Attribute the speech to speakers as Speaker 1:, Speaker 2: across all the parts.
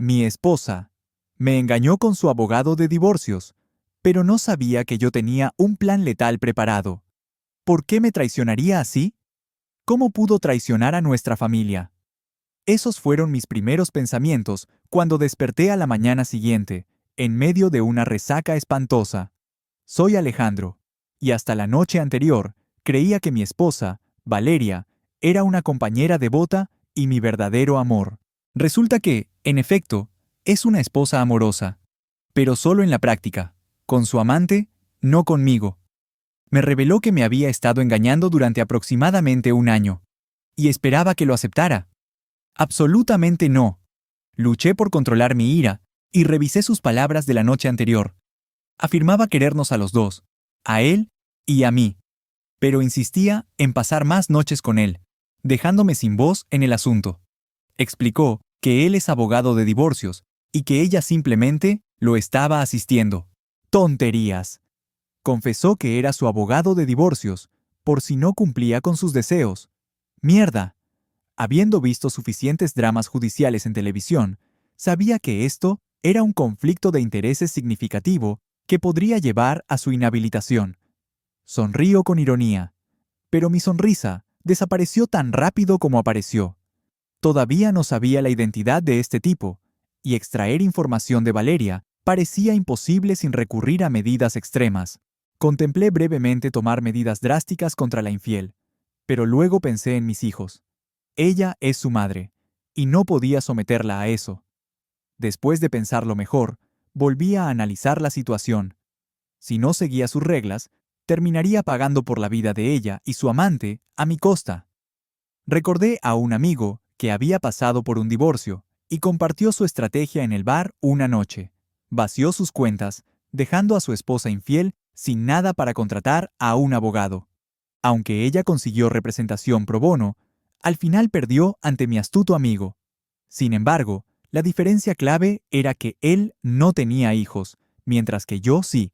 Speaker 1: Mi esposa me engañó con su abogado de divorcios, pero no sabía que yo tenía un plan letal preparado. ¿Por qué me traicionaría así? ¿Cómo pudo traicionar a nuestra familia? Esos fueron mis primeros pensamientos cuando desperté a la mañana siguiente, en medio de una resaca espantosa. Soy Alejandro, y hasta la noche anterior creía que mi esposa, Valeria, era una compañera devota y mi verdadero amor. Resulta que, en efecto, es una esposa amorosa, pero solo en la práctica, con su amante, no conmigo. Me reveló que me había estado engañando durante aproximadamente un año, y esperaba que lo aceptara. Absolutamente no. Luché por controlar mi ira, y revisé sus palabras de la noche anterior. Afirmaba querernos a los dos, a él y a mí, pero insistía en pasar más noches con él, dejándome sin voz en el asunto. Explicó que él es abogado de divorcios y que ella simplemente lo estaba asistiendo. ¡Tonterías! Confesó que era su abogado de divorcios, por si no cumplía con sus deseos. ¡Mierda! Habiendo visto suficientes dramas judiciales en televisión, sabía que esto era un conflicto de intereses significativo que podría llevar a su inhabilitación. Sonrío con ironía, pero mi sonrisa desapareció tan rápido como apareció. Todavía no sabía la identidad de este tipo, y extraer información de Valeria parecía imposible sin recurrir a medidas extremas. Contemplé brevemente tomar medidas drásticas contra la infiel, pero luego pensé en mis hijos. Ella es su madre, y no podía someterla a eso. Después de pensarlo mejor, volví a analizar la situación. Si no seguía sus reglas, terminaría pagando por la vida de ella y su amante a mi costa. Recordé a un amigo que había pasado por un divorcio y compartió su estrategia en el bar una noche. Vació sus cuentas, dejando a su esposa infiel sin nada para contratar a un abogado. Aunque ella consiguió representación pro bono, al final perdió ante mi astuto amigo. Sin embargo, la diferencia clave era que él no tenía hijos, mientras que yo sí.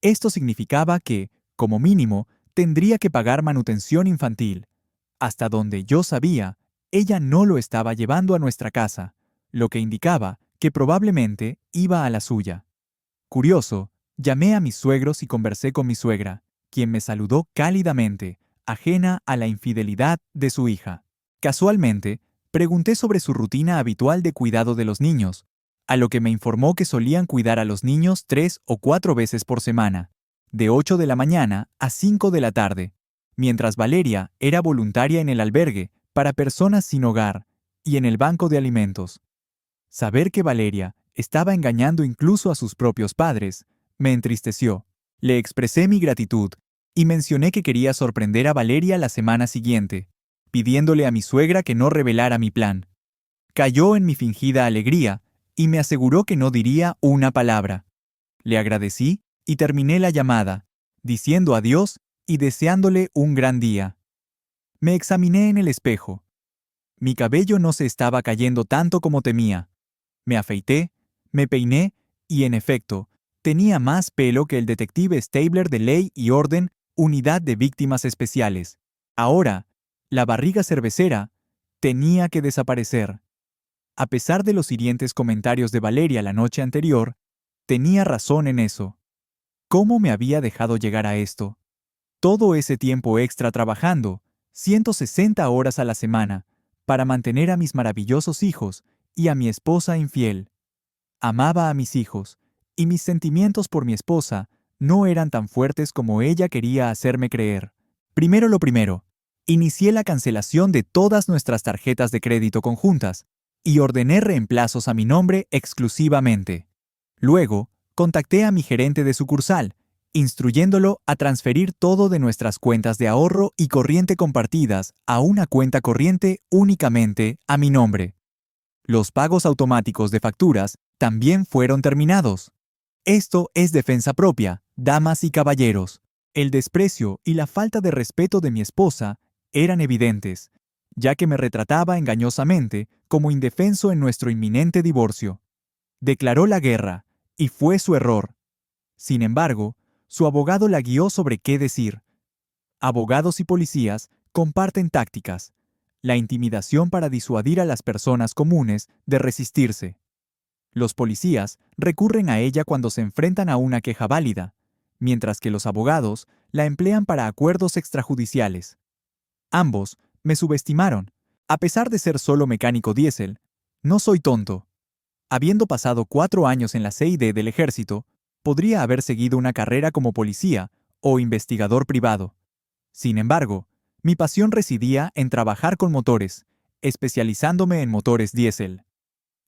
Speaker 1: Esto significaba que, como mínimo, tendría que pagar manutención infantil. Hasta donde yo sabía, ella no lo estaba llevando a nuestra casa, lo que indicaba que probablemente iba a la suya. Curioso, llamé a mis suegros y conversé con mi suegra, quien me saludó cálidamente, ajena a la infidelidad de su hija. Casualmente, pregunté sobre su rutina habitual de cuidado de los niños, a lo que me informó que solían cuidar a los niños 3 o 4 veces por semana, de 8 de la mañana a 5 de la tarde, mientras Valeria era voluntaria en el albergue para personas sin hogar y en el banco de alimentos. Saber que Valeria estaba engañando incluso a sus propios padres me entristeció. Le expresé mi gratitud y mencioné que quería sorprender a Valeria la semana siguiente, pidiéndole a mi suegra que no revelara mi plan. Cayó en mi fingida alegría y me aseguró que no diría una palabra. Le agradecí y terminé la llamada, diciendo adiós y deseándole un gran día. Me examiné en el espejo. Mi cabello no se estaba cayendo tanto como temía. Me afeité, me peiné y, en efecto, tenía más pelo que el detective Stabler de Ley y Orden, Unidad de Víctimas Especiales. Ahora, la barriga cervecera tenía que desaparecer. A pesar de los hirientes comentarios de Valeria la noche anterior, tenía razón en eso. ¿Cómo me había dejado llegar a esto? Todo ese tiempo extra trabajando, 160 horas a la semana, para mantener a mis maravillosos hijos y a mi esposa infiel. Amaba a mis hijos, y mis sentimientos por mi esposa no eran tan fuertes como ella quería hacerme creer. Primero lo primero, inicié la cancelación de todas nuestras tarjetas de crédito conjuntas y ordené reemplazos a mi nombre exclusivamente. Luego, contacté a mi gerente de sucursal, instruyéndolo a transferir todo de nuestras cuentas de ahorro y corriente compartidas a una cuenta corriente únicamente a mi nombre. Los pagos automáticos de facturas también fueron terminados. Esto es defensa propia, damas y caballeros. El desprecio y la falta de respeto de mi esposa eran evidentes, ya que me retrataba engañosamente como indefenso en nuestro inminente divorcio. Declaró la guerra, y fue su error. Sin embargo, su abogado la guió sobre qué decir. Abogados y policías comparten tácticas, la intimidación para disuadir a las personas comunes de resistirse. Los policías recurren a ella cuando se enfrentan a una queja válida, mientras que los abogados la emplean para acuerdos extrajudiciales. Ambos me subestimaron. A pesar de ser solo mecánico diésel, no soy tonto. Habiendo pasado 4 años en la CID del ejército, podría haber seguido una carrera como policía o investigador privado. Sin embargo, mi pasión residía en trabajar con motores, especializándome en motores diésel.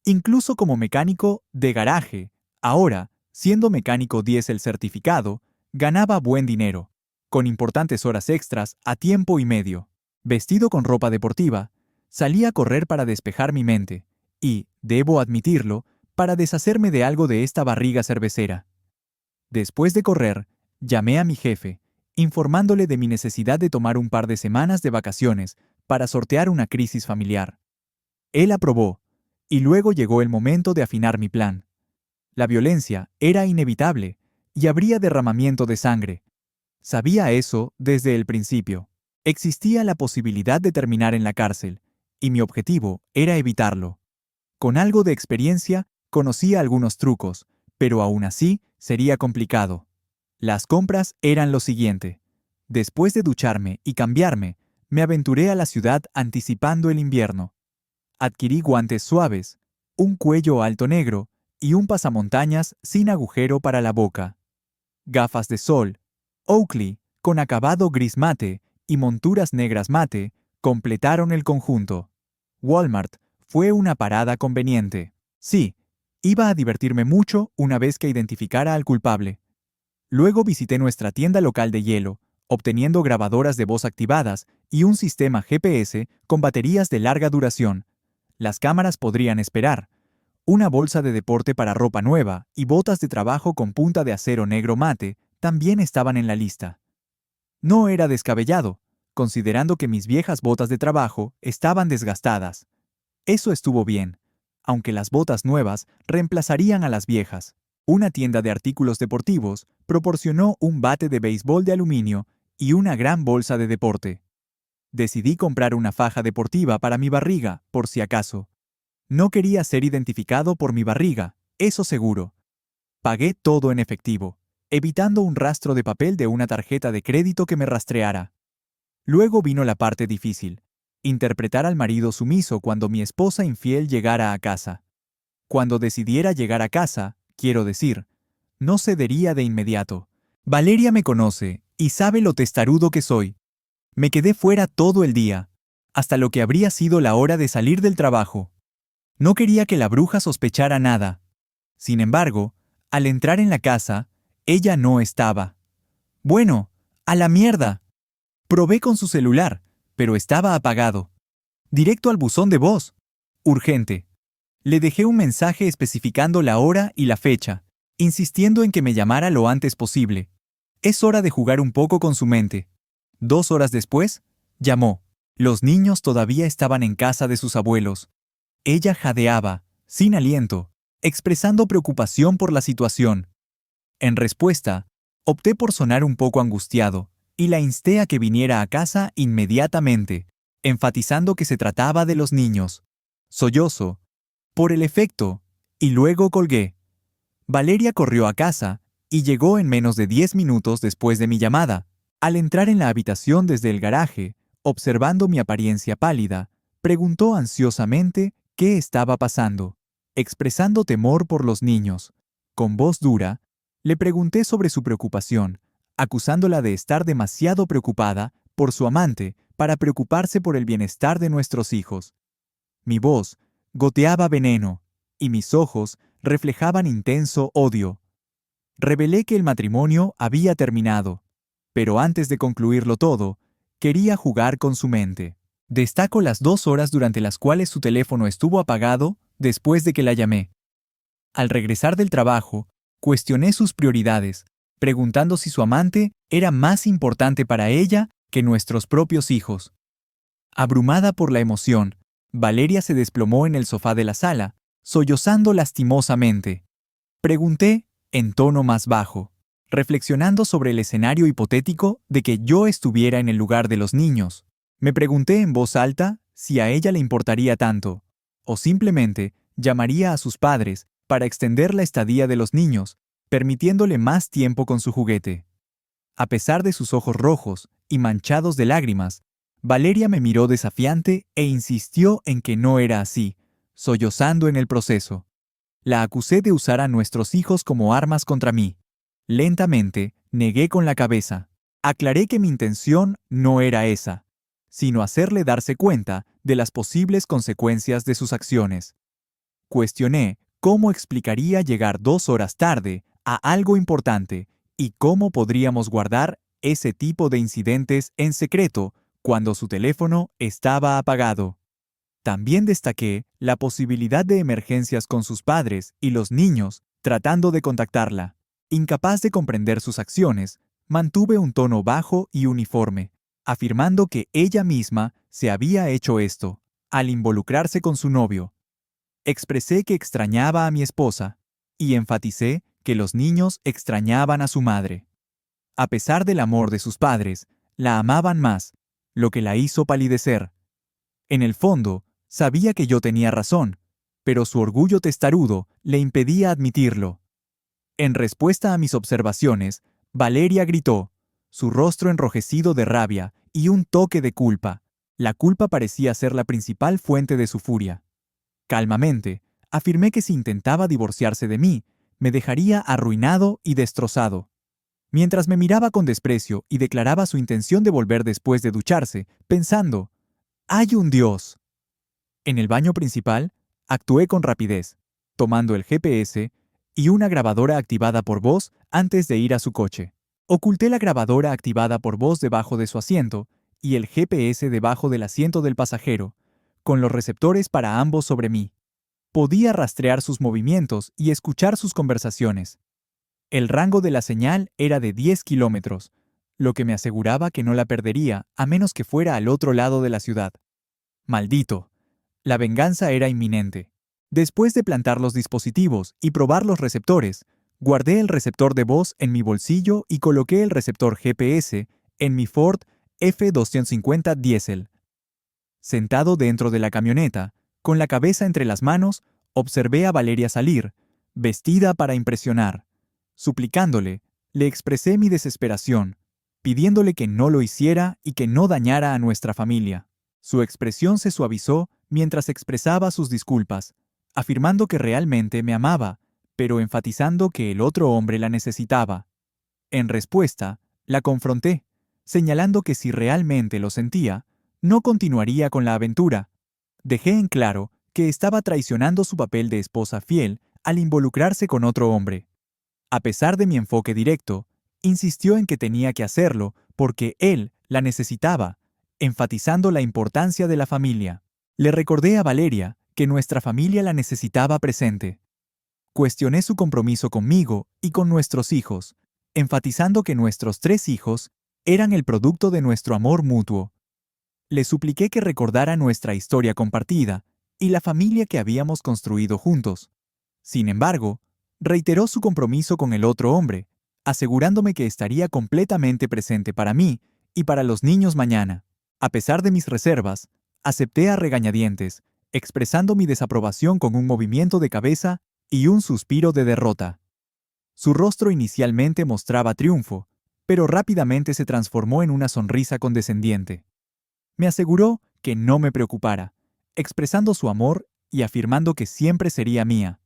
Speaker 1: Incluso como mecánico de garaje, ahora, siendo mecánico diésel certificado, ganaba buen dinero, con importantes horas extras a tiempo y medio. Vestido con ropa deportiva, salí a correr para despejar mi mente y, debo admitirlo, para deshacerme de algo de esta barriga cervecera. Después de correr, llamé a mi jefe, informándole de mi necesidad de tomar un par de semanas de vacaciones para sortear una crisis familiar. Él aprobó, y luego llegó el momento de afinar mi plan. La violencia era inevitable y habría derramamiento de sangre. Sabía eso desde el principio. Existía la posibilidad de terminar en la cárcel, y mi objetivo era evitarlo. Con algo de experiencia, conocía algunos trucos, pero aún así sería complicado. Las compras eran lo siguiente. Después de ducharme y cambiarme, me aventuré a la ciudad anticipando el invierno. Adquirí guantes suaves, un cuello alto negro y un pasamontañas sin agujero para la boca. Gafas de sol, Oakley, con acabado gris mate y monturas negras mate, completaron el conjunto. Walmart fue una parada conveniente. Sí, iba a divertirme mucho una vez que identificara al culpable. Luego visité nuestra tienda local de hielo, obteniendo grabadoras de voz activadas y un sistema GPS con baterías de larga duración. Las cámaras podrían esperar. Una bolsa de deporte para ropa nueva y botas de trabajo con punta de acero negro mate también estaban en la lista. No era descabellado, considerando que mis viejas botas de trabajo estaban desgastadas. Eso estuvo bien, aunque las botas nuevas reemplazarían a las viejas. Una tienda de artículos deportivos proporcionó un bate de béisbol de aluminio y una gran bolsa de deporte. Decidí comprar una faja deportiva para mi barriga, por si acaso. No quería ser identificado por mi barriga, eso seguro. Pagué todo en efectivo, evitando un rastro de papel de una tarjeta de crédito que me rastreara. Luego vino la parte difícil, interpretar al marido sumiso cuando mi esposa infiel llegara a casa. Cuando decidiera llegar a casa, quiero decir, no cedería de inmediato. Valeria me conoce y sabe lo testarudo que soy. Me quedé fuera todo el día, hasta lo que habría sido la hora de salir del trabajo. No quería que la bruja sospechara nada. Sin embargo, al entrar en la casa, ella no estaba. Bueno, ¡a la mierda! Probé con su celular, pero estaba apagado. Directo al buzón de voz. Urgente. Le dejé un mensaje especificando la hora y la fecha, insistiendo en que me llamara lo antes posible. Es hora de jugar un poco con su mente. 2 horas después, llamó. Los niños todavía estaban en casa de sus abuelos. Ella jadeaba, sin aliento, expresando preocupación por la situación. En respuesta, opté por sonar un poco angustiado, y la insté a que viniera a casa inmediatamente, enfatizando que se trataba de los niños. Sollozo, por el efecto, y luego colgué. Valeria corrió a casa, y llegó en menos de 10 minutos después de mi llamada. Al entrar en la habitación desde el garaje, observando mi apariencia pálida, preguntó ansiosamente qué estaba pasando, expresando temor por los niños. Con voz dura, le pregunté sobre su preocupación, acusándola de estar demasiado preocupada por su amante para preocuparse por el bienestar de nuestros hijos. Mi voz goteaba veneno, y mis ojos reflejaban intenso odio. Revelé que el matrimonio había terminado, pero antes de concluirlo todo, quería jugar con su mente. Destaco las 2 horas durante las cuales su teléfono estuvo apagado después de que la llamé. Al regresar del trabajo, cuestioné sus prioridades, preguntando si su amante era más importante para ella que nuestros propios hijos. Abrumada por la emoción, Valeria se desplomó en el sofá de la sala, sollozando lastimosamente. Pregunté, en tono más bajo, reflexionando sobre el escenario hipotético de que yo estuviera en el lugar de los niños. Me pregunté en voz alta si a ella le importaría tanto, o simplemente llamaría a sus padres para extender la estadía de los niños, permitiéndole más tiempo con su juguete. A pesar de sus ojos rojos y manchados de lágrimas, Valeria me miró desafiante e insistió en que no era así, sollozando en el proceso. La acusé de usar a nuestros hijos como armas contra mí. Lentamente, negué con la cabeza. Aclaré que mi intención no era esa, sino hacerle darse cuenta de las posibles consecuencias de sus acciones. Cuestioné cómo explicaría llegar 2 horas tarde a algo importante y cómo podríamos guardar ese tipo de incidentes en secreto cuando su teléfono estaba apagado. También destaqué la posibilidad de emergencias con sus padres y los niños tratando de contactarla. Incapaz de comprender sus acciones, mantuve un tono bajo y uniforme, afirmando que ella misma se había hecho esto, al involucrarse con su novio. Expresé que extrañaba a mi esposa y enfaticé que los niños extrañaban a su madre. A pesar del amor de sus padres, la amaban más, lo que la hizo palidecer. En el fondo, sabía que yo tenía razón, pero su orgullo testarudo le impedía admitirlo. En respuesta a mis observaciones, Valeria gritó, su rostro enrojecido de rabia y un toque de culpa. La culpa parecía ser la principal fuente de su furia. Calmamente, afirmé que si intentaba divorciarse de mí, me dejaría arruinado y destrozado. Mientras me miraba con desprecio y declaraba su intención de volver después de ducharse, pensando, ¡hay un Dios! En el baño principal, actué con rapidez, tomando el GPS y una grabadora activada por voz antes de ir a su coche. Oculté la grabadora activada por voz debajo de su asiento y el GPS debajo del asiento del pasajero, con los receptores para ambos sobre mí. Podía rastrear sus movimientos y escuchar sus conversaciones. El rango de la señal era de 10 kilómetros, lo que me aseguraba que no la perdería a menos que fuera al otro lado de la ciudad. Maldito. La venganza era inminente. Después de plantar los dispositivos y probar los receptores, guardé el receptor de voz en mi bolsillo y coloqué el receptor GPS en mi Ford F-250 Diesel. Sentado dentro de la camioneta, con la cabeza entre las manos, observé a Valeria salir, vestida para impresionar. Suplicándole, le expresé mi desesperación, pidiéndole que no lo hiciera y que no dañara a nuestra familia. Su expresión se suavizó mientras expresaba sus disculpas, afirmando que realmente me amaba, pero enfatizando que el otro hombre la necesitaba. En respuesta, la confronté, señalando que si realmente lo sentía, no continuaría con la aventura. Dejé en claro que estaba traicionando su papel de esposa fiel al involucrarse con otro hombre. A pesar de mi enfoque directo, insistió en que tenía que hacerlo porque él la necesitaba, enfatizando la importancia de la familia. Le recordé a Valeria que nuestra familia la necesitaba presente. Cuestioné su compromiso conmigo y con nuestros hijos, enfatizando que nuestros 3 hijos eran el producto de nuestro amor mutuo. Le supliqué que recordara nuestra historia compartida y la familia que habíamos construido juntos. Sin embargo, reiteró su compromiso con el otro hombre, asegurándome que estaría completamente presente para mí y para los niños mañana. A pesar de mis reservas, acepté a regañadientes, expresando mi desaprobación con un movimiento de cabeza y un suspiro de derrota. Su rostro inicialmente mostraba triunfo, pero rápidamente se transformó en una sonrisa condescendiente. Me aseguró que no me preocupara, expresando su amor y afirmando que siempre sería mía.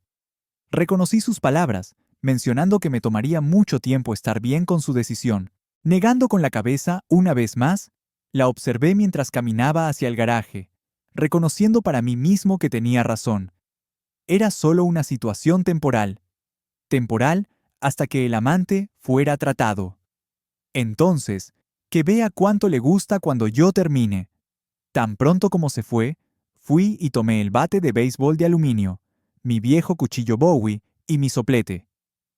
Speaker 1: Reconocí sus palabras, mencionando que me tomaría mucho tiempo estar bien con su decisión. Negando con la cabeza una vez más, la observé mientras caminaba hacia el garaje, reconociendo para mí mismo que tenía razón. Era solo una situación temporal. Temporal hasta que el amante fuera tratado. Entonces, que vea cuánto le gusta cuando yo termine. Tan pronto como se fue, fui y tomé el bate de béisbol de aluminio, mi viejo cuchillo Bowie y mi soplete.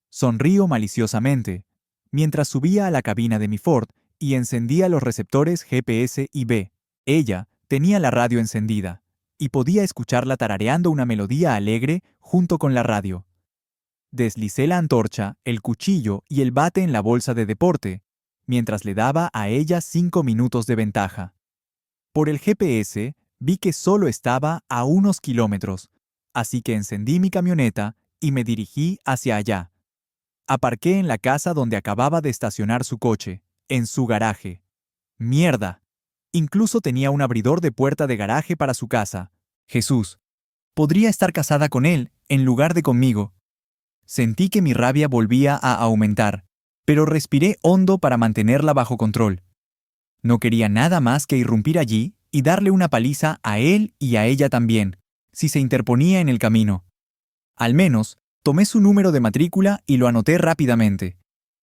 Speaker 1: Sonrío maliciosamente, mientras subía a la cabina de mi Ford y encendía los receptores GPS y B. Ella tenía la radio encendida, y podía escucharla tarareando una melodía alegre junto con la radio. Deslicé la antorcha, el cuchillo y el bate en la bolsa de deporte, mientras le daba a ella 5 minutos de ventaja. Por el GPS vi que solo estaba a unos kilómetros, así que encendí mi camioneta y me dirigí hacia allá. Aparqué en la casa donde acababa de estacionar su coche, en su garaje. ¡Mierda! Incluso tenía un abridor de puerta de garaje para su casa. Jesús. Podría estar casada con él, en lugar de conmigo. Sentí que mi rabia volvía a aumentar, pero respiré hondo para mantenerla bajo control. No quería nada más que irrumpir allí y darle una paliza a él y a ella también, si se interponía en el camino. Al menos, tomé su número de matrícula y lo anoté rápidamente.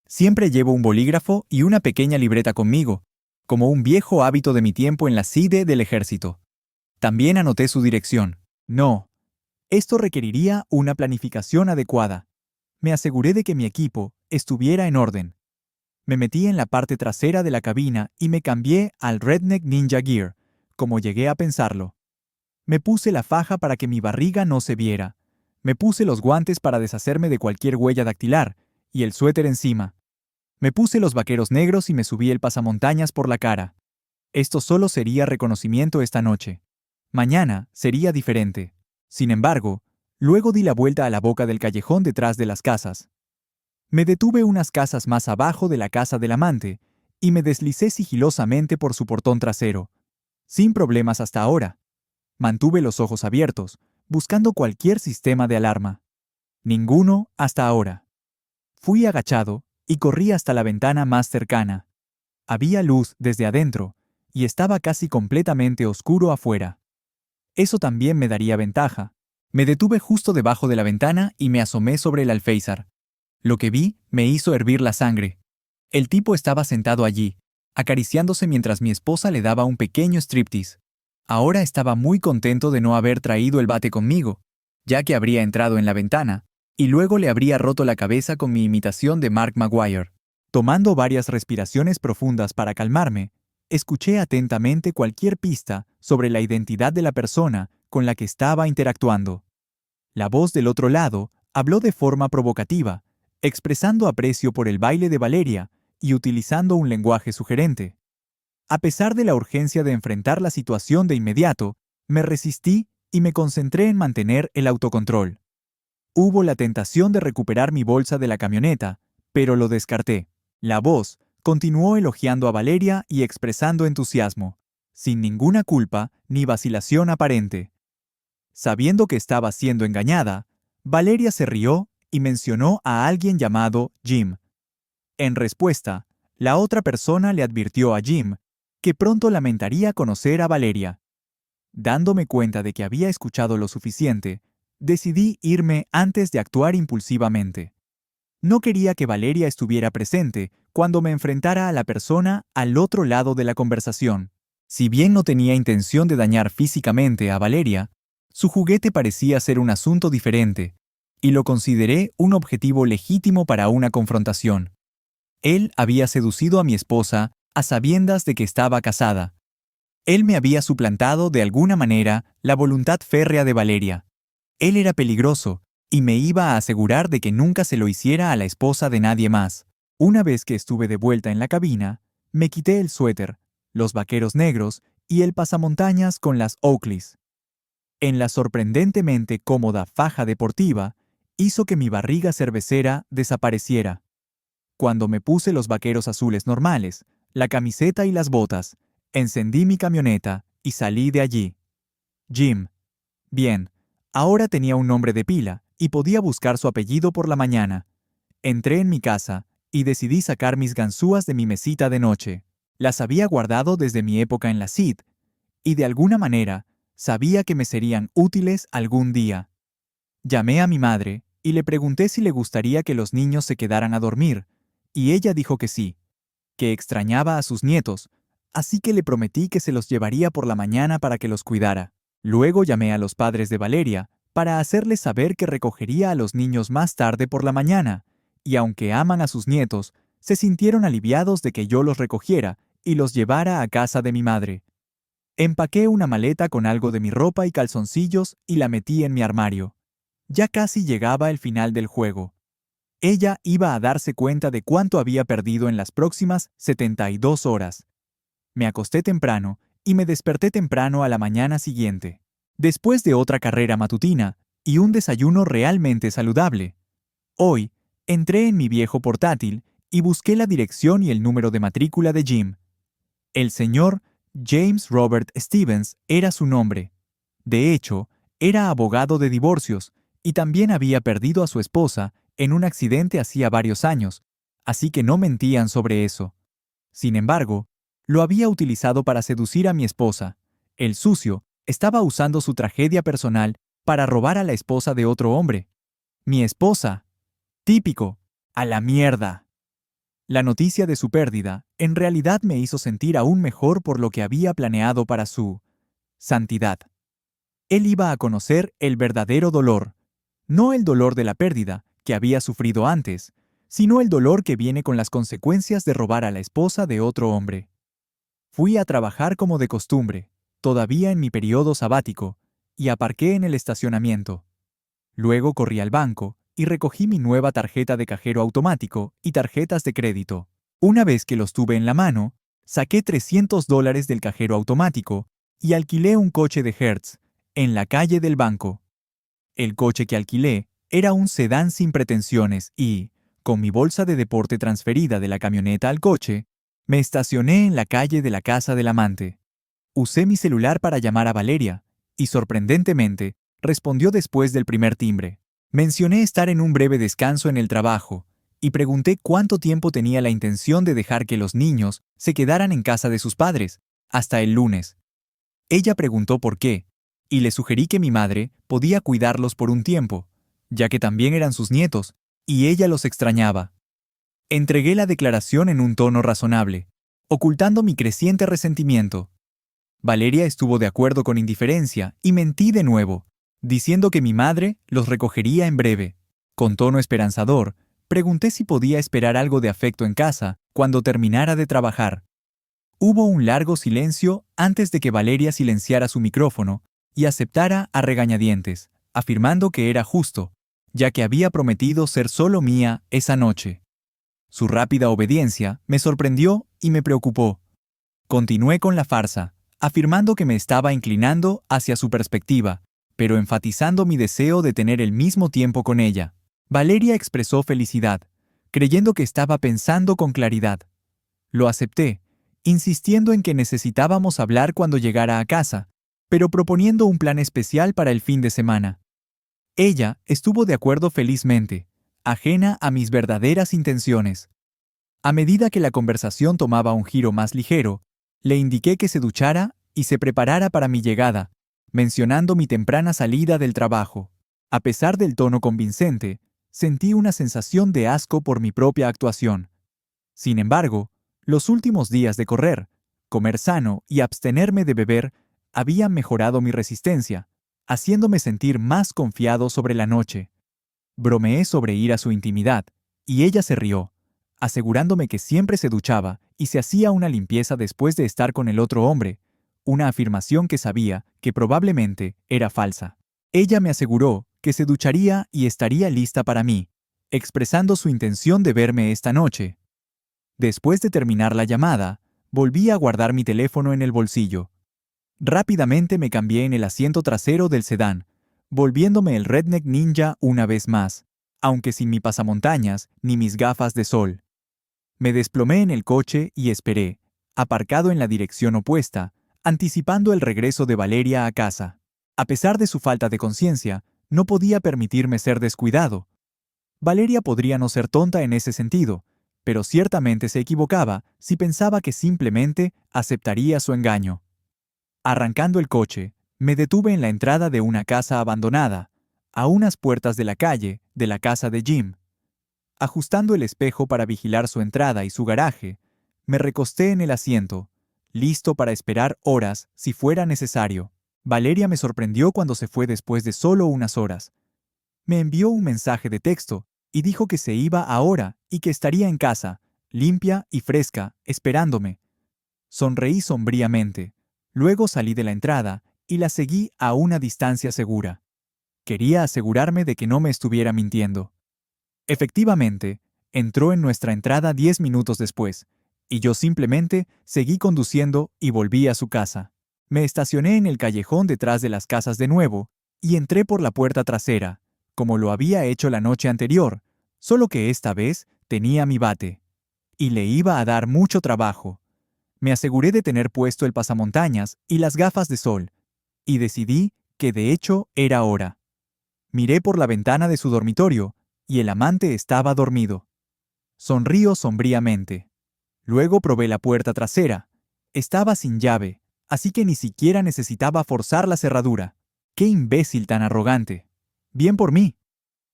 Speaker 1: Siempre llevo un bolígrafo y una pequeña libreta conmigo, como un viejo hábito de mi tiempo en la CIDE del ejército. También anoté su dirección. No. Esto requeriría una planificación adecuada. Me aseguré de que mi equipo estuviera en orden. Me metí en la parte trasera de la cabina y me cambié al Redneck Ninja Gear, como llegué a pensarlo. Me puse la faja para que mi barriga no se viera. Me puse los guantes para deshacerme de cualquier huella dactilar, y el suéter encima. Me puse los vaqueros negros y me subí el pasamontañas por la cara. Esto solo sería reconocimiento esta noche. Mañana sería diferente. Sin embargo, luego di la vuelta a la boca del callejón detrás de las casas. Me detuve unas casas más abajo de la casa del amante, y me deslicé sigilosamente por su portón trasero. Sin problemas hasta ahora. Mantuve los ojos abiertos, buscando cualquier sistema de alarma. Ninguno hasta ahora. Fui agachado y corrí hasta la ventana más cercana. Había luz desde adentro, y estaba casi completamente oscuro afuera. Eso también me daría ventaja. Me detuve justo debajo de la ventana y me asomé sobre el alféizar. Lo que vi me hizo hervir la sangre. El tipo estaba sentado allí, acariciándose mientras mi esposa le daba un pequeño striptease. Ahora estaba muy contento de no haber traído el bate conmigo, ya que habría entrado en la ventana, y luego le habría roto la cabeza con mi imitación de Mark Maguire. Tomando varias respiraciones profundas para calmarme, escuché atentamente cualquier pista sobre la identidad de la persona con la que estaba interactuando. La voz del otro lado habló de forma provocativa, expresando aprecio por el baile de Valeria y utilizando un lenguaje sugerente. A pesar de la urgencia de enfrentar la situación de inmediato, me resistí y me concentré en mantener el autocontrol. Hubo la tentación de recuperar mi bolsa de la camioneta, pero lo descarté. La voz continuó elogiando a Valeria y expresando entusiasmo, sin ninguna culpa ni vacilación aparente. Sabiendo que estaba siendo engañada, Valeria se rió y mencionó a alguien llamado Jim. En respuesta, la otra persona le advirtió a Jim que pronto lamentaría conocer a Valeria. Dándome cuenta de que había escuchado lo suficiente, decidí irme antes de actuar impulsivamente. No quería que Valeria estuviera presente cuando me enfrentara a la persona al otro lado de la conversación. Si bien no tenía intención de dañar físicamente a Valeria, su juguete parecía ser un asunto diferente, y lo consideré un objetivo legítimo para una confrontación. Él había seducido a mi esposa a sabiendas de que estaba casada. Él me había suplantado de alguna manera la voluntad férrea de Valeria. Él era peligroso, y me iba a asegurar de que nunca se lo hiciera a la esposa de nadie más. Una vez que estuve de vuelta en la cabina, me quité el suéter, los vaqueros negros y el pasamontañas con las Oakleys. En la sorprendentemente cómoda faja deportiva, hizo que mi barriga cervecera desapareciera. Cuando me puse los vaqueros azules normales, la camiseta y las botas, encendí mi camioneta y salí de allí. Jim. Bien, ahora tenía un nombre de pila y podía buscar su apellido por la mañana. Entré en mi casa y decidí sacar mis ganzúas de mi mesita de noche. Las había guardado desde mi época en la CID, y de alguna manera sabía que me serían útiles algún día. Llamé a mi madre y le pregunté si le gustaría que los niños se quedaran a dormir, y ella dijo que sí, que extrañaba a sus nietos, así que le prometí que se los llevaría por la mañana para que los cuidara. Luego llamé a los padres de Valeria para hacerles saber que recogería a los niños más tarde por la mañana, y aunque aman a sus nietos, se sintieron aliviados de que yo los recogiera y los llevara a casa de mi madre. Empaqué una maleta con algo de mi ropa y calzoncillos y la metí en mi armario. Ya casi llegaba el final del juego. Ella iba a darse cuenta de cuánto había perdido en las próximas 72 horas. Me acosté temprano y me desperté temprano a la mañana siguiente. Después de otra carrera matutina, y un desayuno realmente saludable. Hoy, entré en mi viejo portátil y busqué la dirección y el número de matrícula de Jim. El señor James Robert Stevens era su nombre. De hecho, era abogado de divorcios y también había perdido a su esposa en un accidente hacía varios años, así que no mentían sobre eso. Sin embargo, lo había utilizado para seducir a mi esposa. El sucio estaba usando su tragedia personal para robar a la esposa de otro hombre. Mi esposa. Típico. A la mierda. La noticia de su pérdida en realidad me hizo sentir aún mejor por lo que había planeado para su santidad. Él iba a conocer el verdadero dolor, no el dolor de la pérdida que había sufrido antes, sino el dolor que viene con las consecuencias de robar a la esposa de otro hombre. Fui a trabajar como de costumbre, todavía en mi periodo sabático, y aparqué en el estacionamiento. Luego corrí al banco y recogí mi nueva tarjeta de cajero automático y tarjetas de crédito. Una vez que los tuve en la mano, saqué $300 del cajero automático y alquilé un coche de Hertz en la calle del banco. El coche que alquilé era un sedán sin pretensiones y, con mi bolsa de deporte transferida de la camioneta al coche, me estacioné en la calle de la casa del amante. Usé mi celular para llamar a Valeria y, sorprendentemente, respondió después del primer timbre. Mencioné estar en un breve descanso en el trabajo y pregunté cuánto tiempo tenía la intención de dejar que los niños se quedaran en casa de sus padres, hasta el lunes. Ella preguntó por qué, y le sugerí que mi madre podía cuidarlos por un tiempo, ya que también eran sus nietos, y ella los extrañaba. Entregué la declaración en un tono razonable, ocultando mi creciente resentimiento. Valeria estuvo de acuerdo con indiferencia y mentí de nuevo, diciendo que mi madre los recogería en breve. Con tono esperanzador, pregunté si podía esperar algo de afecto en casa cuando terminara de trabajar. Hubo un largo silencio antes de que Valeria silenciara su micrófono y aceptara a regañadientes, afirmando que era justo, ya que había prometido ser solo mía esa noche. Su rápida obediencia me sorprendió y me preocupó. Continué con la farsa, afirmando que me estaba inclinando hacia su perspectiva, pero enfatizando mi deseo de tener el mismo tiempo con ella. Valeria expresó felicidad, creyendo que estaba pensando con claridad. Lo acepté, insistiendo en que necesitábamos hablar cuando llegara a casa, pero proponiendo un plan especial para el fin de semana. Ella estuvo de acuerdo felizmente, ajena a mis verdaderas intenciones. A medida que la conversación tomaba un giro más ligero, le indiqué que se duchara y se preparara para mi llegada, mencionando mi temprana salida del trabajo. A pesar del tono convincente, sentí una sensación de asco por mi propia actuación. Sin embargo, los últimos días de correr, comer sano y abstenerme de beber habían mejorado mi resistencia, haciéndome sentir más confiado sobre la noche. Bromeé sobre ir a su intimidad, y ella se rió, asegurándome que siempre se duchaba y se hacía una limpieza después de estar con el otro hombre, una afirmación que sabía que probablemente era falsa. Ella me aseguró que se ducharía y estaría lista para mí, expresando su intención de verme esta noche. Después de terminar la llamada, volví a guardar mi teléfono en el bolsillo. Rápidamente me cambié en el asiento trasero del sedán, volviéndome el redneck ninja una vez más, aunque sin mi pasamontañas ni mis gafas de sol. Me desplomé en el coche y esperé, aparcado en la dirección opuesta, anticipando el regreso de Valeria a casa. A pesar de su falta de conciencia, no podía permitirme ser descuidado. Valeria podría no ser tonta en ese sentido, pero ciertamente se equivocaba si pensaba que simplemente aceptaría su engaño. Arrancando el coche, me detuve en la entrada de una casa abandonada, a unas puertas de la calle de la casa de Jim. Ajustando el espejo para vigilar su entrada y su garaje, me recosté en el asiento, listo para esperar horas si fuera necesario. Valeria me sorprendió cuando se fue después de solo unas horas. Me envió un mensaje de texto y dijo que se iba ahora y que estaría en casa, limpia y fresca, esperándome. Sonreí sombríamente. Luego salí de la entrada y la seguí a una distancia segura. Quería asegurarme de que no me estuviera mintiendo. Efectivamente, entró en nuestra entrada 10 minutos después, y yo simplemente seguí conduciendo y volví a su casa. Me estacioné en el callejón detrás de las casas de nuevo y entré por la puerta trasera, como lo había hecho la noche anterior, solo que esta vez tenía mi bate. Y le iba a dar mucho trabajo. Me aseguré de tener puesto el pasamontañas y las gafas de sol, y decidí que de hecho era hora. Miré por la ventana de su dormitorio, y el amante estaba dormido. Sonrío sombríamente. Luego probé la puerta trasera. Estaba sin llave, así que ni siquiera necesitaba forzar la cerradura. ¡Qué imbécil tan arrogante! Bien por mí.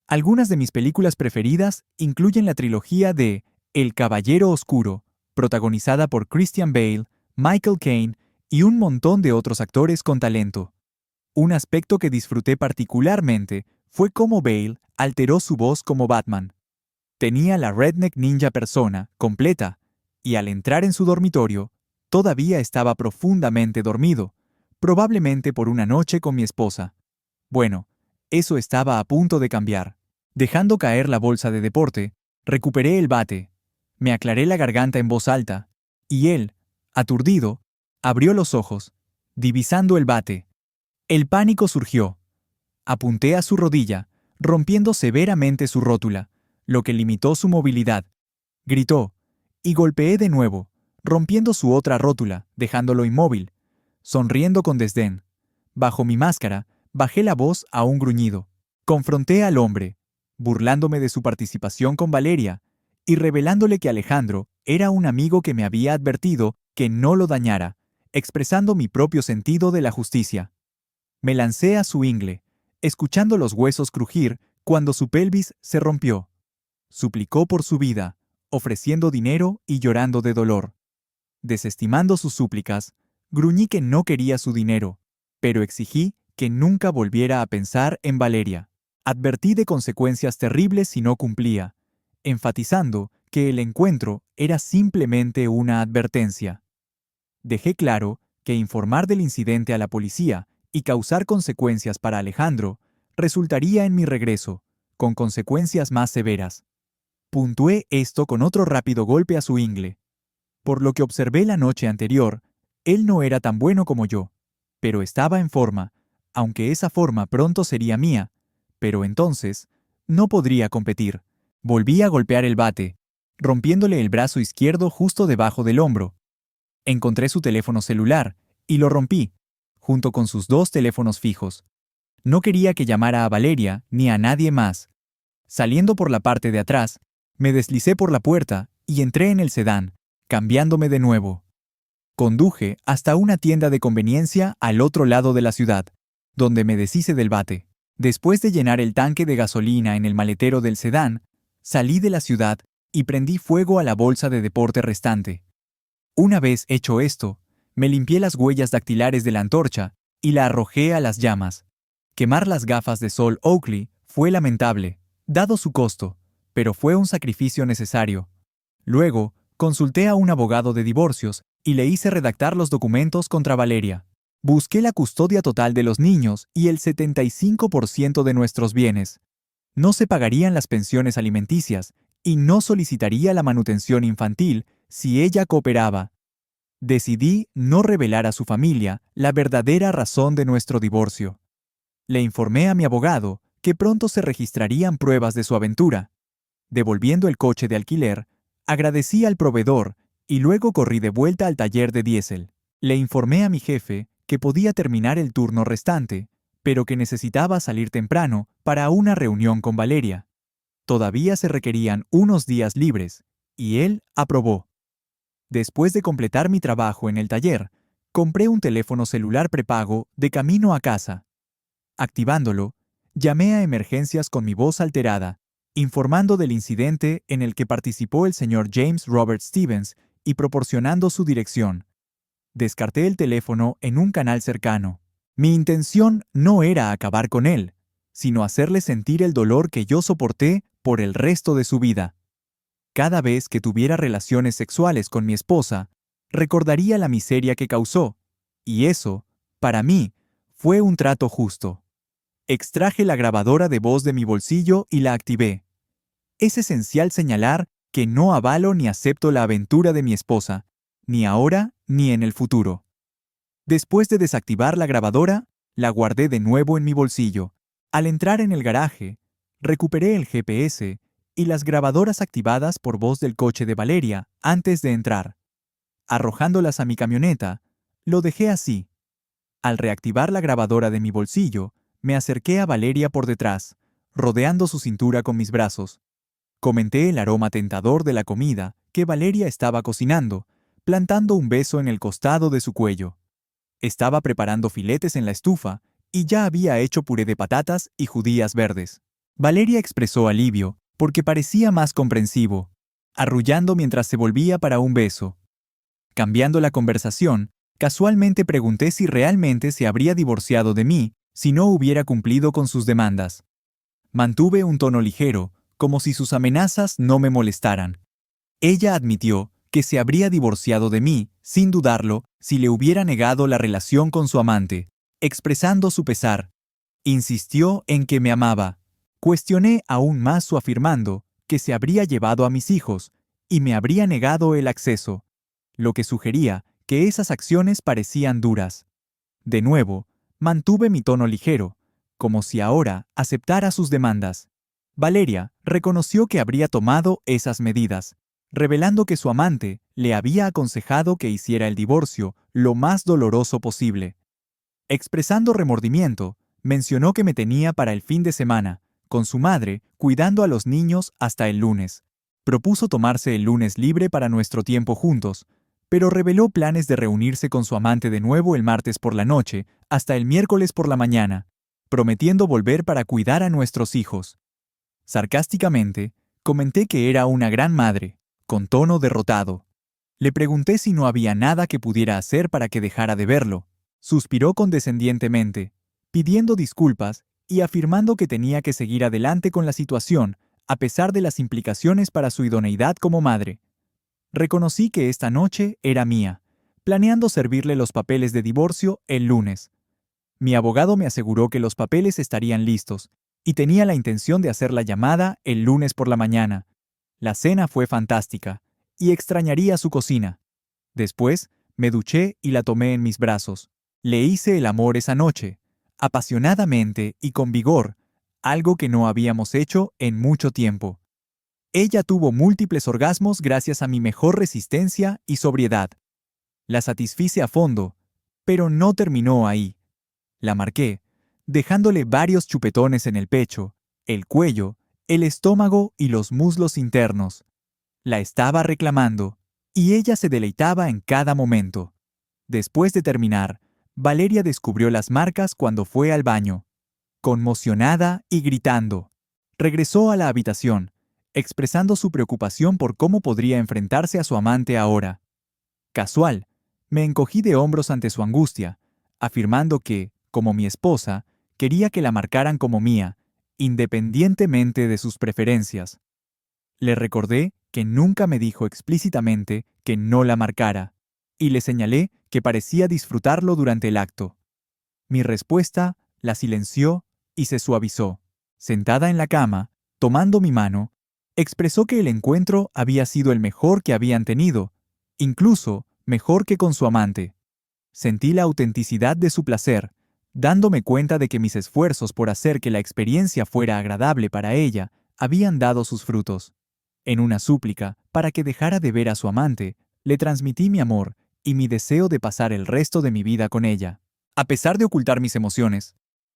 Speaker 1: Algunas de mis películas preferidas incluyen la trilogía de El Caballero Oscuro, protagonizada por Christian Bale, Michael Caine y un montón de otros actores con talento. Un aspecto que disfruté particularmente fue cómo Bale alteró su voz como Batman. Tenía la redneck ninja persona completa, y al entrar en su dormitorio, todavía estaba profundamente dormido, probablemente por una noche con mi esposa. Bueno, eso estaba a punto de cambiar. Dejando caer la bolsa de deporte, recuperé el bate, me aclaré la garganta en voz alta, y él, aturdido, abrió los ojos, divisando el bate. El pánico surgió. Apunté a su rodilla, rompiendo severamente su rótula, lo que limitó su movilidad. Gritó, y golpeé de nuevo, rompiendo su otra rótula, dejándolo inmóvil, sonriendo con desdén. Bajo mi máscara, bajé la voz a un gruñido. Confronté al hombre, burlándome de su participación con Valeria, y revelándole que Alejandro era un amigo que me había advertido que no lo dañara, expresando mi propio sentido de la justicia. Me lancé a su ingle, escuchando los huesos crujir cuando su pelvis se rompió. Suplicó por su vida, ofreciendo dinero y llorando de dolor. Desestimando sus súplicas, gruñí que no quería su dinero, pero exigí que nunca volviera a pensar en Valeria. Advertí de consecuencias terribles si no cumplía, enfatizando que el encuentro era simplemente una advertencia. Dejé claro que informar del incidente a la policía y causar consecuencias para Alejandro resultaría en mi regreso, con consecuencias más severas. Puntué esto con otro rápido golpe a su ingle. Por lo que observé la noche anterior, él no era tan bueno como yo, pero estaba en forma, aunque esa forma pronto sería mía, pero entonces no podría competir. Volví a golpear el bate, rompiéndole el brazo izquierdo justo debajo del hombro. Encontré su teléfono celular y lo rompí, junto con sus dos teléfonos fijos. No quería que llamara a Valeria ni a nadie más. Saliendo por la parte de atrás, me deslicé por la puerta y entré en el sedán, cambiándome de nuevo. Conduje hasta una tienda de conveniencia al otro lado de la ciudad, donde me deshice del bate. Después de llenar el tanque de gasolina en el maletero del sedán, salí de la ciudad y prendí fuego a la bolsa de deporte restante. Una vez hecho esto, me limpié las huellas dactilares de la antorcha y la arrojé a las llamas. Quemar las gafas de sol Oakley fue lamentable, dado su costo, pero fue un sacrificio necesario. Luego, consulté a un abogado de divorcios y le hice redactar los documentos contra Valeria. Busqué la custodia total de los niños y el 75% de nuestros bienes. No se pagarían las pensiones alimenticias y no solicitaría la manutención infantil si ella cooperaba. Decidí no revelar a su familia la verdadera razón de nuestro divorcio. Le informé a mi abogado que pronto se registrarían pruebas de su aventura. Devolviendo el coche de alquiler, agradecí al proveedor y luego corrí de vuelta al taller de diésel. Le informé a mi jefe que podía terminar el turno restante, pero que necesitaba salir temprano para una reunión con Valeria. Todavía se requerían unos días libres, y él aprobó. Después de completar mi trabajo en el taller, compré un teléfono celular prepago de camino a casa. Activándolo, llamé a emergencias con mi voz alterada, informando del incidente en el que participó el señor James Robert Stevens y proporcionando su dirección. Descarté el teléfono en un canal cercano. Mi intención no era acabar con él, sino hacerle sentir el dolor que yo soporté por el resto de su vida. Cada vez que tuviera relaciones sexuales con mi esposa, recordaría la miseria que causó, y eso, para mí, fue un trato justo. Extraje la grabadora de voz de mi bolsillo y la activé. Es esencial señalar que no avalo ni acepto la aventura de mi esposa, ni ahora ni en el futuro. Después de desactivar la grabadora, La guardé de nuevo en mi bolsillo. Al entrar en el garaje, recuperé el GPS y las grabadoras activadas por voz del coche de Valeria antes de entrar. Arrojándolas a mi camioneta, lo dejé así. Al reactivar la grabadora de mi bolsillo, me acerqué a Valeria por detrás, rodeando su cintura con mis brazos. Comenté el aroma tentador de la comida que Valeria estaba cocinando, plantando un beso en el costado de su cuello. Estaba preparando filetes en la estufa y ya había hecho puré de patatas y judías verdes. Valeria expresó alivio, porque parecía más comprensivo, arrullando mientras se volvía para un beso. Cambiando la conversación, casualmente pregunté si realmente se habría divorciado de mí si no hubiera cumplido con sus demandas. Mantuve un tono ligero, como si sus amenazas no me molestaran. Ella admitió que se habría divorciado de mí, sin dudarlo, si le hubiera negado la relación con su amante, expresando su pesar. Insistió en que me amaba. Cuestioné aún más su afirmando que se habría llevado a mis hijos y me habría negado el acceso, lo que sugería que esas acciones parecían duras. De nuevo, mantuve mi tono ligero, como si ahora aceptara sus demandas. Valeria reconoció que habría tomado esas medidas, revelando que su amante le había aconsejado que hiciera el divorcio lo más doloroso posible. Expresando remordimiento, mencionó que me tenía para el fin de semana, con su madre, cuidando a los niños hasta el lunes. Propuso tomarse el lunes libre para nuestro tiempo juntos, pero reveló planes de reunirse con su amante de nuevo el martes por la noche hasta el miércoles por la mañana, prometiendo volver para cuidar a nuestros hijos. Sarcásticamente, comenté que era una gran madre, con tono derrotado. Le pregunté si no había nada que pudiera hacer para que dejara de verlo. Suspiró condescendientemente, pidiendo disculpas y afirmando que tenía que seguir adelante con la situación, a pesar de las implicaciones para su idoneidad como madre. Reconocí que esta noche era mía, planeando servirle los papeles de divorcio el lunes. Mi abogado me aseguró que los papeles estarían listos, y tenía la intención de hacer la llamada el lunes por la mañana. La cena fue fantástica, y extrañaría su cocina. Después, me duché y la tomé en mis brazos. Le hice el amor esa noche, apasionadamente y con vigor, algo que no habíamos hecho en mucho tiempo. Ella tuvo múltiples orgasmos gracias a mi mejor resistencia y sobriedad. La satisfice a fondo, pero no terminó ahí. La marqué, dejándole varios chupetones en el pecho, el cuello, el estómago y los muslos internos. La estaba reclamando, y ella se deleitaba en cada momento. Después de terminar, Valeria descubrió las marcas cuando fue al baño. Conmocionada y gritando, regresó a la habitación, expresando su preocupación por cómo podría enfrentarse a su amante ahora. Casual, me encogí de hombros ante su angustia, afirmando que, como mi esposa, quería que la marcaran como mía, independientemente de sus preferencias. Le recordé que nunca me dijo explícitamente que no la marcara, y le señalé que parecía disfrutarlo durante el acto. Mi respuesta la silenció y se suavizó. Sentada en la cama, tomando mi mano, expresó que el encuentro había sido el mejor que habían tenido, incluso mejor que con su amante. Sentí la autenticidad de su placer, dándome cuenta de que mis esfuerzos por hacer que la experiencia fuera agradable para ella habían dado sus frutos. En una súplica para que dejara de ver a su amante, le transmití mi amor y mi deseo de pasar el resto de mi vida con ella, a pesar de ocultar mis emociones.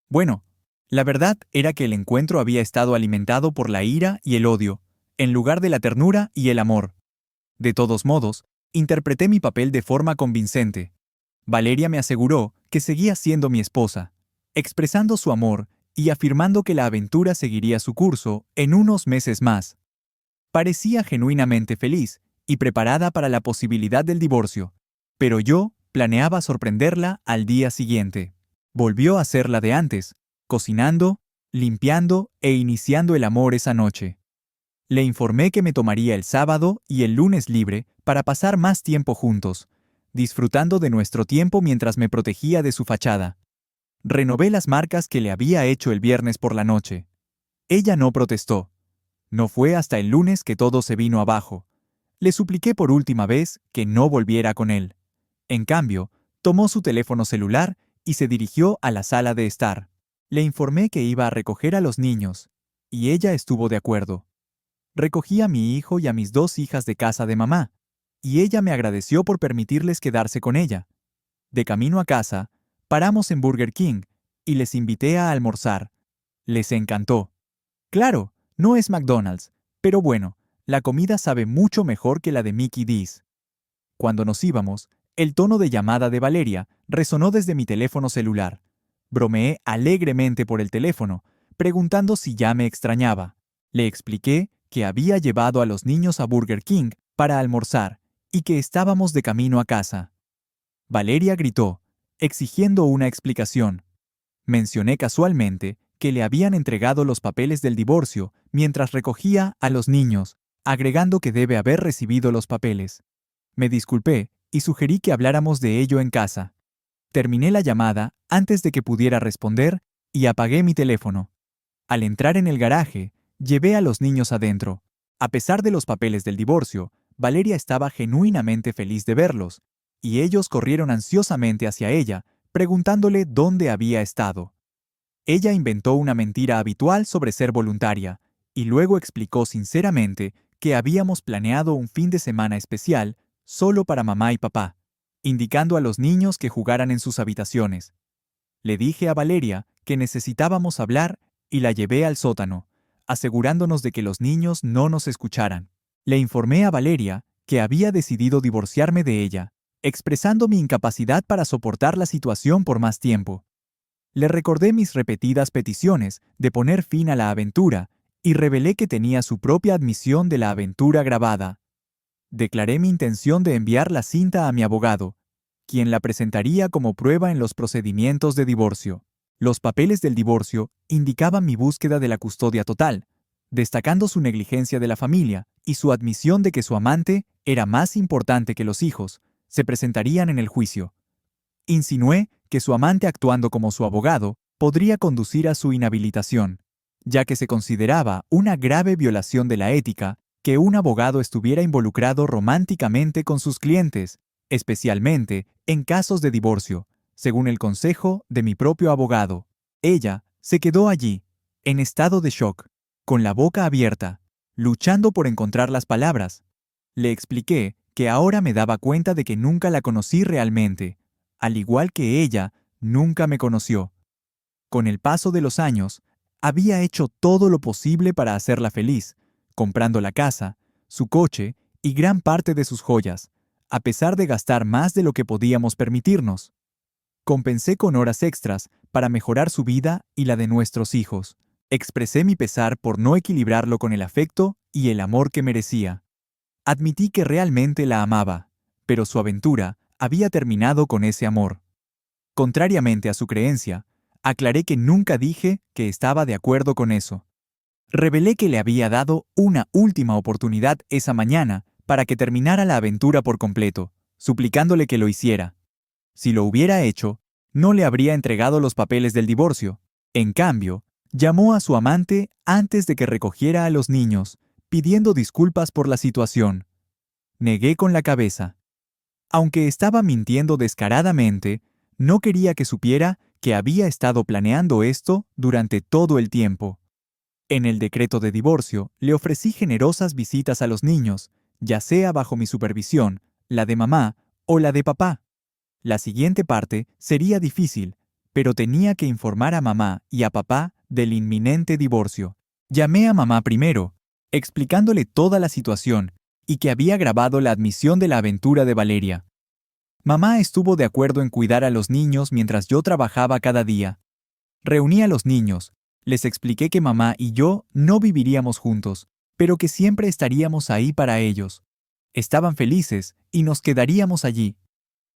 Speaker 1: Bueno, la verdad era que el encuentro había estado alimentado por la ira y el odio, en lugar de la ternura y el amor. De todos modos, interpreté mi papel de forma convincente. Valeria me aseguró que seguía siendo mi esposa, expresando su amor y afirmando que la aventura seguiría su curso en unos meses más. Parecía genuinamente feliz y preparada para la posibilidad del divorcio, pero yo planeaba sorprenderla al día siguiente. Volvió a ser la de antes, cocinando, limpiando e iniciando el amor esa noche. Le informé que me tomaría el sábado y el lunes libre para pasar más tiempo juntos, disfrutando de nuestro tiempo mientras me protegía de su fachada. Renové las marcas que le había hecho el viernes por la noche. Ella no protestó. No fue hasta el lunes que todo se vino abajo. Le supliqué por última vez que no volviera con él. En cambio, tomó su teléfono celular y se dirigió a la sala de estar. Le informé que iba a recoger a los niños, y ella estuvo de acuerdo. Recogí a mi hijo y a mis 2 hijas de casa de mamá, y ella me agradeció por permitirles quedarse con ella. De camino a casa, paramos en Burger King y les invité a almorzar. Les encantó. Claro, no es McDonald's, pero bueno, la comida sabe mucho mejor que la de Mickey D's. Cuando nos íbamos, el tono de llamada de Valeria resonó desde mi teléfono celular. Bromeé alegremente por el teléfono, preguntando si ya me extrañaba. Le expliqué que había llevado a los niños a Burger King para almorzar y que estábamos de camino a casa. Valeria gritó, exigiendo una explicación. Mencioné casualmente que le habían entregado los papeles del divorcio mientras recogía a los niños, agregando que debe haber recibido los papeles. Me disculpé y sugerí que habláramos de ello en casa. Terminé la llamada antes de que pudiera responder y apagué mi teléfono. Al entrar en el garaje, llevé a los niños adentro. A pesar de los papeles del divorcio, Valeria estaba genuinamente feliz de verlos, y ellos corrieron ansiosamente hacia ella, preguntándole dónde había estado. Ella inventó una mentira habitual sobre ser voluntaria, y luego explicó sinceramente que habíamos planeado un fin de semana especial solo para mamá y papá, indicando a los niños que jugaran en sus habitaciones. Le dije a Valeria que necesitábamos hablar y la llevé al sótano, asegurándonos de que los niños no nos escucharan. Le informé a Valeria que había decidido divorciarme de ella, expresando mi incapacidad para soportar la situación por más tiempo. Le recordé mis repetidas peticiones de poner fin a la aventura y revelé que tenía su propia admisión de la aventura grabada. Declaré mi intención de enviar la cinta a mi abogado, quien la presentaría como prueba en los procedimientos de divorcio. Los papeles del divorcio indicaban mi búsqueda de la custodia total, destacando su negligencia de la familia y su admisión de que su amante era más importante que los hijos, se presentarían en el juicio. Insinué que su amante actuando como su abogado podría conducir a su inhabilitación, ya que se consideraba una grave violación de la ética que un abogado estuviera involucrado románticamente con sus clientes, especialmente en casos de divorcio, según el consejo de mi propio abogado. Ella se quedó allí, en estado de shock, con la boca abierta, luchando por encontrar las palabras. Le expliqué que ahora me daba cuenta de que nunca la conocí realmente, al igual que ella nunca me conoció. Con el paso de los años, había hecho todo lo posible para hacerla feliz, comprando la casa, su coche y gran parte de sus joyas, a pesar de gastar más de lo que podíamos permitirnos. Compensé con horas extras para mejorar su vida y la de nuestros hijos. Expresé mi pesar por no equilibrarlo con el afecto y el amor que merecía. Admití que realmente la amaba, pero su aventura había terminado con ese amor. Contrariamente a su creencia, aclaré que nunca dije que estaba de acuerdo con eso. Revelé que le había dado una última oportunidad esa mañana para que terminara la aventura por completo, suplicándole que lo hiciera. Si lo hubiera hecho, no le habría entregado los papeles del divorcio. En cambio, llamó a su amante antes de que recogiera a los niños, pidiendo disculpas por la situación. Negué con la cabeza. Aunque estaba mintiendo descaradamente, no quería que supiera que había estado planeando esto durante todo el tiempo. En el decreto de divorcio, le ofrecí generosas visitas a los niños, ya sea bajo mi supervisión, la de mamá o la de papá. La siguiente parte sería difícil, pero tenía que informar a mamá y a papá del inminente divorcio. Llamé a mamá primero, explicándole toda la situación y que había grabado la admisión de la aventura de Valeria. Mamá estuvo de acuerdo en cuidar a los niños mientras yo trabajaba cada día. Reuní a los niños, les expliqué que mamá y yo no viviríamos juntos, pero que siempre estaríamos ahí para ellos. Estaban felices y nos quedaríamos allí.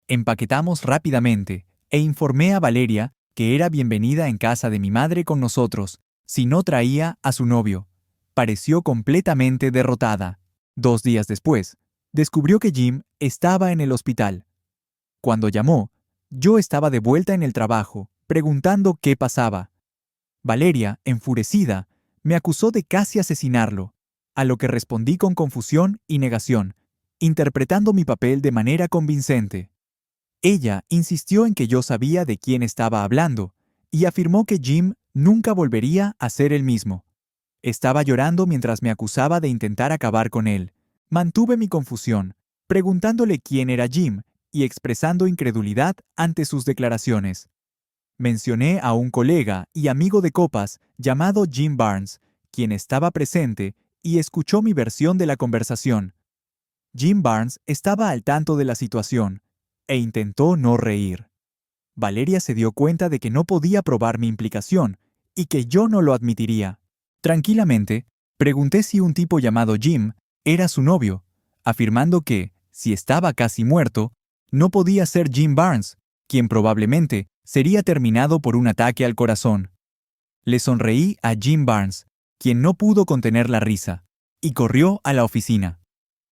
Speaker 1: Empaquetamos rápidamente e informé a Valeria que era bienvenida en casa de mi madre con nosotros, si no traía a su novio. Pareció completamente derrotada. 2 días después, descubrió que Jim estaba en el hospital. Cuando llamó, yo estaba de vuelta en el trabajo, preguntando qué pasaba. Valeria, enfurecida, me acusó de casi asesinarlo, a lo que respondí con confusión y negación, interpretando mi papel de manera convincente. Ella insistió en que yo sabía de quién estaba hablando, y afirmó que Jim nunca volvería a ser el mismo. Estaba llorando mientras me acusaba de intentar acabar con él. Mantuve mi confusión, preguntándole quién era Jim y expresando incredulidad ante sus declaraciones. Mencioné a un colega y amigo de copas llamado Jim Barnes, quien estaba presente y escuchó mi versión de la conversación. Jim Barnes estaba al tanto de la situación e intentó no reír. Valeria se dio cuenta de que no podía probar mi implicación y que yo no lo admitiría. Tranquilamente, pregunté si un tipo llamado Jim era su novio, afirmando que, si estaba casi muerto, no podía ser Jim Barnes, quien probablemente sería terminado por un ataque al corazón. Le sonreí a Jim Barnes, quien no pudo contener la risa, y corrió a la oficina.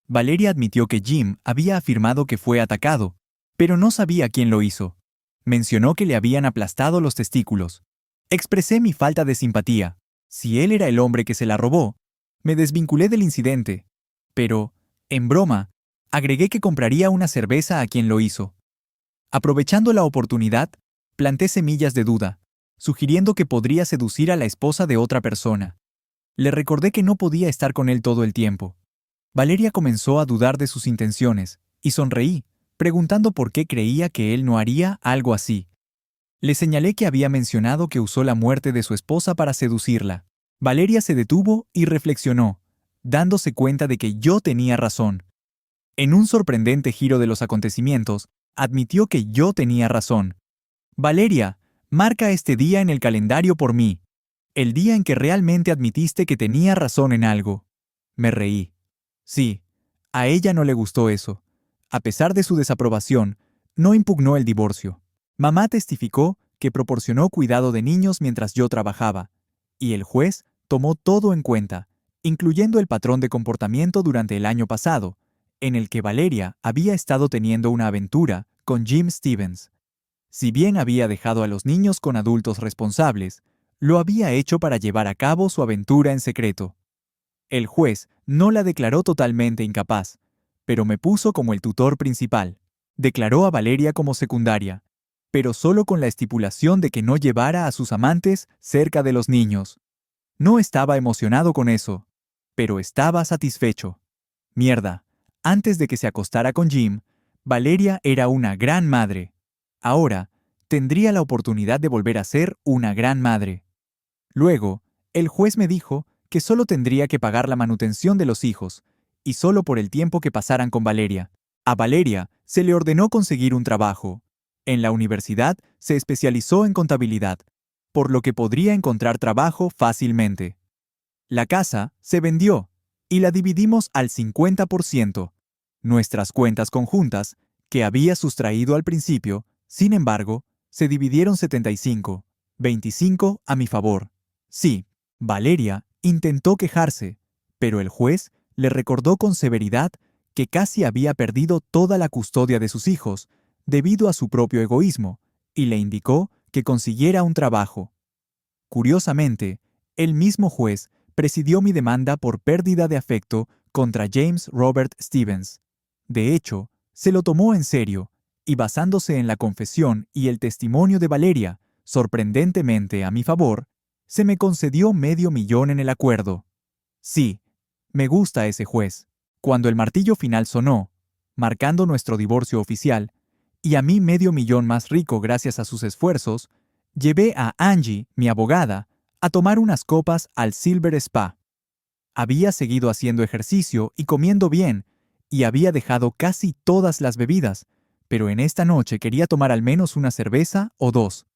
Speaker 1: Valeria admitió que Jim había afirmado que fue atacado, pero no sabía quién lo hizo. Mencionó que le habían aplastado los testículos. Expresé mi falta de simpatía. Si él era el hombre que se la robó, me desvinculé del incidente. Pero, en broma, agregué que compraría una cerveza a quien lo hizo. Aprovechando la oportunidad, planté semillas de duda, sugiriendo que podría seducir a la esposa de otra persona. Le recordé que no podía estar con él todo el tiempo. Valeria comenzó a dudar de sus intenciones, y sonreí, preguntando por qué creía que él no haría algo así. Le señalé que había mencionado que usó la muerte de su esposa para seducirla. Valeria se detuvo y reflexionó, dándose cuenta de que yo tenía razón. En un sorprendente giro de los acontecimientos, admitió que yo tenía razón. Valeria, marca este día en el calendario por mí. El día en que realmente admitiste que tenía razón en algo. Me reí. Sí, a ella no le gustó eso. A pesar de su desaprobación, no impugnó el divorcio. Mamá testificó que proporcionó cuidado de niños mientras yo trabajaba, y el juez tomó todo en cuenta, incluyendo el patrón de comportamiento durante el año pasado, en el que Valeria había estado teniendo una aventura con Jim Stevens. Si bien había dejado a los niños con adultos responsables, lo había hecho para llevar a cabo su aventura en secreto. El juez no la declaró totalmente incapaz, pero me puso como el tutor principal. Declaró a Valeria como secundaria, pero solo con la estipulación de que no llevara a sus amantes cerca de los niños. No estaba emocionado con eso, pero estaba satisfecho. Mierda, antes de que se acostara con Jim, Valeria era una gran madre. Ahora, tendría la oportunidad de volver a ser una gran madre. Luego, el juez me dijo que solo tendría que pagar la manutención de los hijos, y solo por el tiempo que pasaran con Valeria. A Valeria se le ordenó conseguir un trabajo. En la universidad se especializó en contabilidad, por lo que podría encontrar trabajo fácilmente. La casa se vendió, y la dividimos al 50%. Nuestras cuentas conjuntas, que había sustraído al principio, sin embargo, se dividieron 75-25 a mi favor. Sí, Valeria intentó quejarse, pero el juez le recordó con severidad que casi había perdido toda la custodia de sus hijos debido a su propio egoísmo, y le indicó que consiguiera un trabajo. Curiosamente, el mismo juez presidió mi demanda por pérdida de afecto contra James Robert Stevens. De hecho, se lo tomó en serio, y basándose en la confesión y el testimonio de Valeria, sorprendentemente a mi favor, se me concedió $500,000 en el acuerdo. Sí, me gusta ese juez. Cuando el martillo final sonó, marcando nuestro divorcio oficial, y a mí $500,000 más rico gracias a sus esfuerzos, llevé a Angie, mi abogada, a tomar unas copas al Silver Spa. Había seguido haciendo ejercicio y comiendo bien, y había dejado casi todas las bebidas, pero en esta noche quería tomar al menos una cerveza o dos.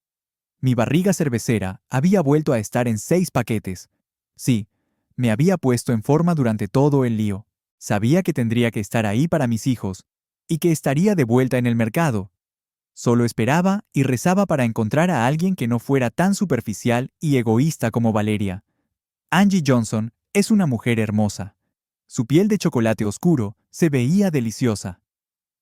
Speaker 1: Mi barriga cervecera había vuelto a estar en 6 paquetes. Sí, me había puesto en forma durante todo el lío. Sabía que tendría que estar ahí para mis hijos, y que estaría de vuelta en el mercado. Solo esperaba y rezaba para encontrar a alguien que no fuera tan superficial y egoísta como Valeria. Angie Johnson es una mujer hermosa. Su piel de chocolate oscuro se veía deliciosa.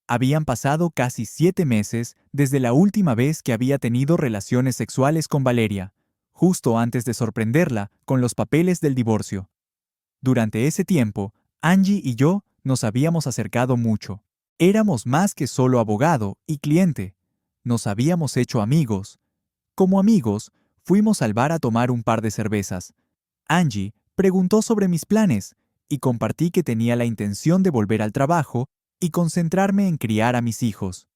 Speaker 1: Habían pasado casi 7 meses desde la última vez que había tenido relaciones sexuales con Valeria, justo antes de sorprenderla con los papeles del divorcio. Durante ese tiempo, Angie y yo nos habíamos acercado mucho. Éramos más que solo abogado y cliente. Nos habíamos hecho amigos. Como amigos, fuimos al bar a tomar un par de cervezas. Angie preguntó sobre mis planes y compartí que tenía la intención de volver al trabajo y concentrarme en criar a mis hijos.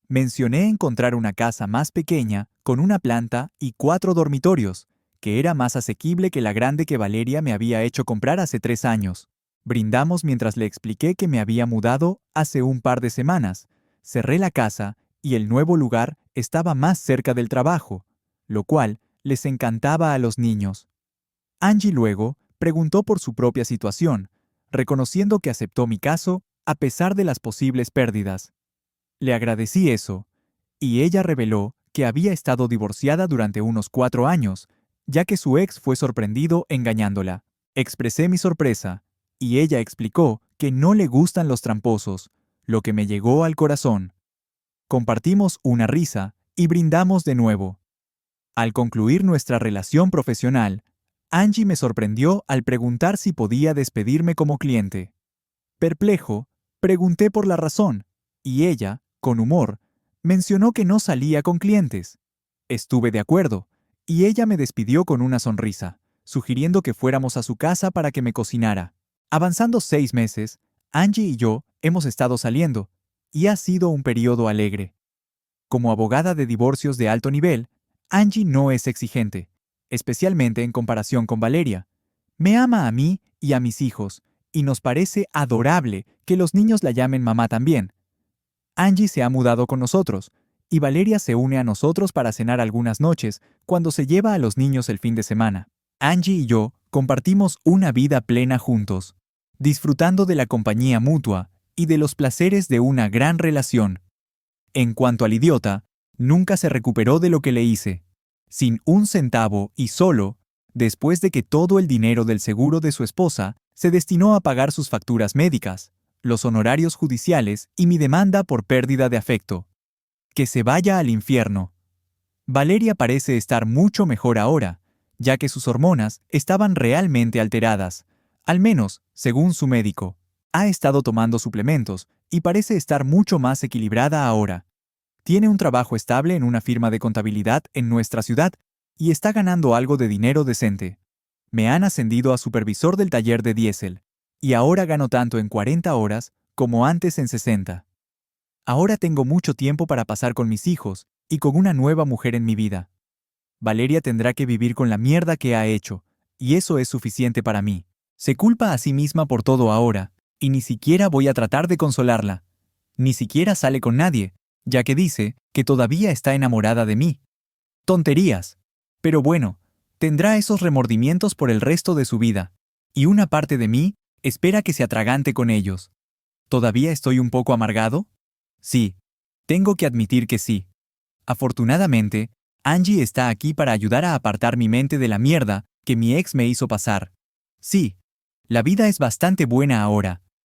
Speaker 1: Mencioné encontrar una casa más pequeña, con una planta y 4 dormitorios, que era más asequible que la grande que Valeria me había hecho comprar hace 3 años. Brindamos mientras le expliqué que me había mudado hace un par de semanas. Cerré la casa y el nuevo lugar estaba más cerca del trabajo, lo cual les encantaba a los niños. Angie luego preguntó por su propia situación, reconociendo que aceptó mi caso a pesar de las posibles pérdidas. Le agradecí eso, y ella reveló que había estado divorciada durante unos 4 años, ya que su ex fue sorprendido engañándola. Expresé mi sorpresa, y ella explicó que no le gustan los tramposos, lo que me llegó al corazón. Compartimos una risa y brindamos de nuevo. Al concluir nuestra relación profesional, Angie me sorprendió al preguntar si podía despedirme como cliente. Perplejo, pregunté por la razón, y ella, con humor, mencionó que no salía con clientes. Estuve de acuerdo, y ella me despidió con una sonrisa, sugiriendo que fuéramos a su casa para que me cocinara. Avanzando 6 meses, Angie y yo hemos estado saliendo, y ha sido un periodo alegre. Como abogada de divorcios de alto nivel, Angie no es exigente, especialmente en comparación con Valeria. Me ama a mí y a mis hijos, y nos parece adorable que los niños la llamen mamá también. Angie se ha mudado con nosotros, y Valeria se une a nosotros para cenar algunas noches cuando se lleva a los niños el fin de semana. Angie y yo compartimos una vida plena juntos, disfrutando de la compañía mutua y de los placeres de una gran relación. En cuanto al idiota, nunca se recuperó de lo que le hice. Sin un centavo y solo, después de que todo el dinero del seguro de su esposa se destinó a pagar sus facturas médicas, los honorarios judiciales y mi demanda por pérdida de afecto. Que se vaya al infierno. Valeria parece estar mucho mejor ahora, ya que sus hormonas estaban realmente alteradas, al menos según su médico. Ha estado tomando suplementos y parece estar mucho más equilibrada ahora. Tiene un trabajo estable en una firma de contabilidad en nuestra ciudad y está ganando algo de dinero decente. Me han ascendido a supervisor del taller de diésel, y ahora gano tanto en 40 horas como antes en 60. Ahora tengo mucho tiempo para pasar con mis hijos y con una nueva mujer en mi vida. Valeria tendrá que vivir con la mierda que ha hecho, y eso es suficiente para mí. Se culpa a sí misma por todo ahora, y ni siquiera voy a tratar de consolarla. Ni siquiera sale con nadie, ya que dice que todavía está enamorada de mí. Tonterías. Pero bueno, tendrá esos remordimientos por el resto de su vida, y una parte de mí espera que se atragante con ellos. ¿Todavía estoy un poco amargado? Sí, tengo que admitir que sí. Afortunadamente, Angie está aquí para ayudar a apartar mi mente de la mierda que mi ex me hizo pasar. Sí, la vida es bastante buena ahora,